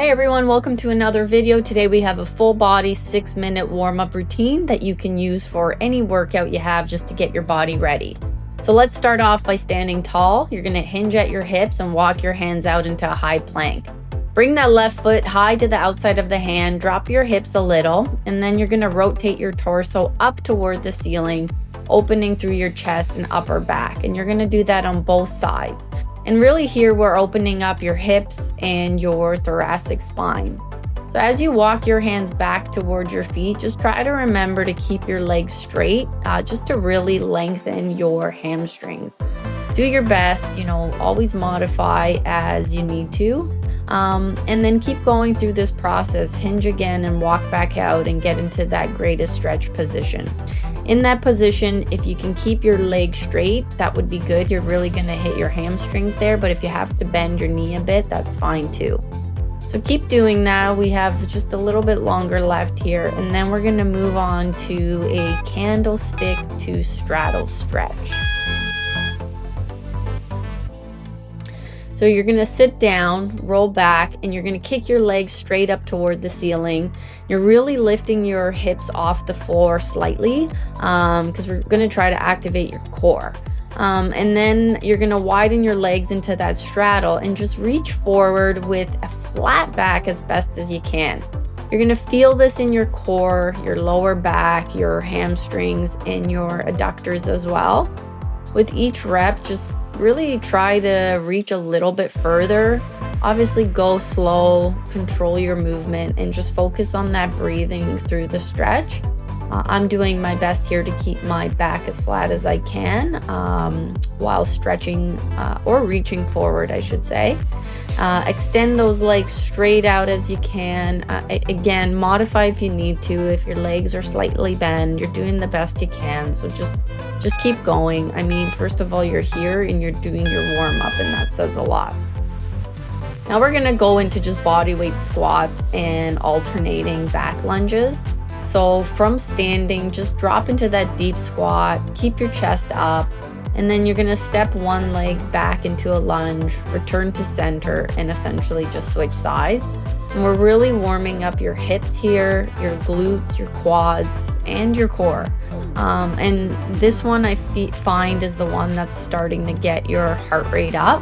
Hey everyone, welcome to another video. Today we have a full body 6-minute warm-up routine that you can use for any workout you have just to get your body ready. So let's start off by standing tall. You're going to hinge at your hips and walk your hands out into a high plank. Bring that left foot high to the outside of the hand, drop your hips a little, and then you're going to rotate your torso up toward the ceiling, opening through your chest and upper back. And you're going to do that on both sides. And really here we're opening up your hips and your thoracic spine. So as you walk your hands back towards your feet, just try to remember to keep your legs straight, just to really lengthen your hamstrings. Do your best, always modify as you need to. And then keep going through this process. Hinge again and walk back out and get into that greatest stretch position. In that position, if you can keep your legs straight, that would be good. You're really going to hit your hamstrings there, but if you have to bend your knee a bit, that's fine too. So keep doing that. We have just a little bit longer left here, and then we're going to move on to a candlestick to straddle stretch. So you're going to sit down, roll back, and you're going to kick your legs straight up toward the ceiling. You're really lifting your hips off the floor slightly because we're going to try to activate your core. And then you're going to widen your legs into that straddle and just reach forward with a flat back as best as you can. You're going to feel this in your core, your lower back, your hamstrings, and your adductors as well. With each rep, just really try to reach a little bit further. Obviously go slow, control your movement, and just focus on that breathing through the stretch. I'm doing my best here to keep my back as flat as I can while stretching or reaching forward, I should say. Extend those legs straight out as you can. Again, modify if you need to. If your legs are slightly bent, you're doing the best you can. So just keep going. I mean, first of all, you're here and you're doing your warm-up, and that says a lot. Now we're going to go into just body weight squats and alternating back lunges. So from standing, just drop into that deep squat, keep your chest up, and then you're going to step one leg back into a lunge, return to center, and essentially just switch sides. And we're really warming up your hips here, your glutes, your quads, and your core. And this one I find is the one that's starting to get your heart rate up.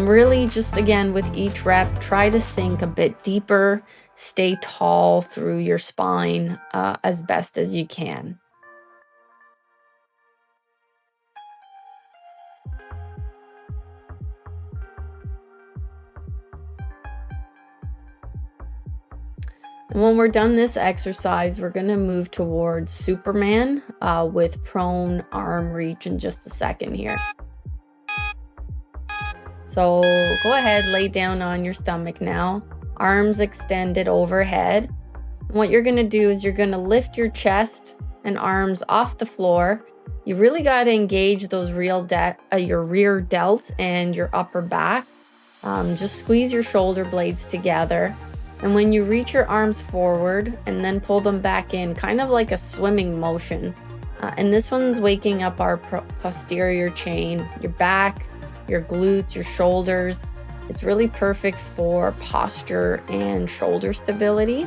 Really just again with each rep, try to sink a bit deeper, stay tall through your spine as best as you can. And when we're done this exercise, we're going to move towards Superman with prone arm reach in just a second here. So go ahead, lay down on your stomach now, arms extended overhead. And what you're going to do is you're going to lift your chest and arms off the floor. You really got to engage those your rear delts and your upper back. Just squeeze your shoulder blades together. And when you reach your arms forward and then pull them back in, kind of like a swimming motion. And this one's waking up our posterior chain, your back, your glutes, your shoulders. It's really perfect for posture and shoulder stability.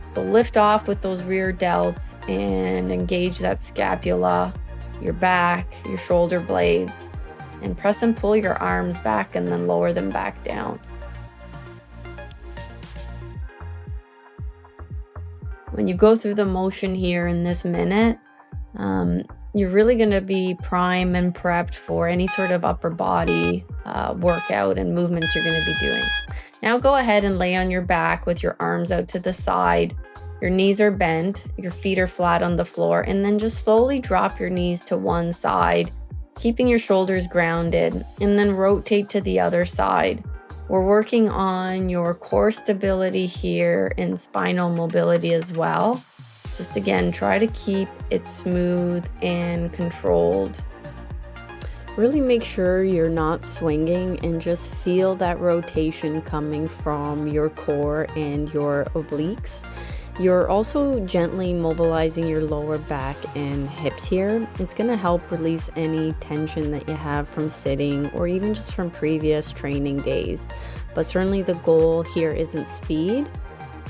So lift off with those rear delts and engage that scapula, your back, your shoulder blades, and press and pull your arms back and then lower them back down. When you go through the motion here in this minute, you're really going to be prime and prepped for any sort of upper body workout and movements you're going to be doing. Now go ahead and lay on your back with your arms out to the side. Your knees are bent, your feet are flat on the floor, and then just slowly drop your knees to one side, keeping your shoulders grounded, and then rotate to the other side. We're working on your core stability here and spinal mobility as well. Just again, try to keep it smooth and controlled. Really make sure you're not swinging and just feel that rotation coming from your core and your obliques. You're also gently mobilizing your lower back and hips here. It's going to help release any tension that you have from sitting or even just from previous training days. But certainly the goal here isn't speed.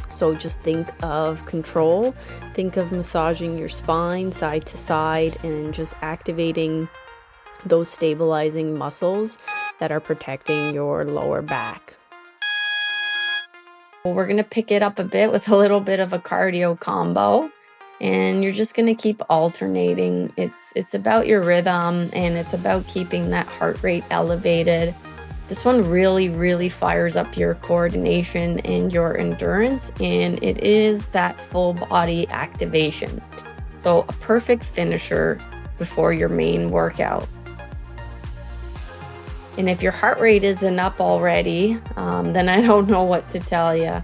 So just think of control, think of massaging your spine side to side and just activating those stabilizing muscles that are protecting your lower back. We're going to pick it up a bit with a little bit of a cardio combo, and you're just going to keep alternating. It's about your rhythm, and it's about keeping that heart rate elevated. This one really fires up your coordination and your endurance, and it is that full body activation. So a perfect finisher before your main workout. And if your heart rate isn't up already, then I don't know what to tell you.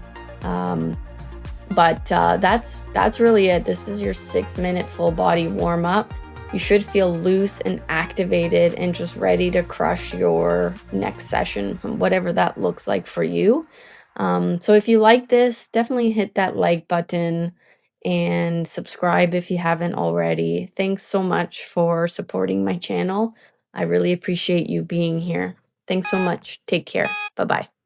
But that's really it. This is your 6-minute full body warm up. You should feel loose and activated and just ready to crush your next session, whatever that looks like for you. So if you like this, definitely hit that like button and subscribe if you haven't already. Thanks so much for supporting my channel. I really appreciate you being here. Thanks so much. Take care. Bye-bye.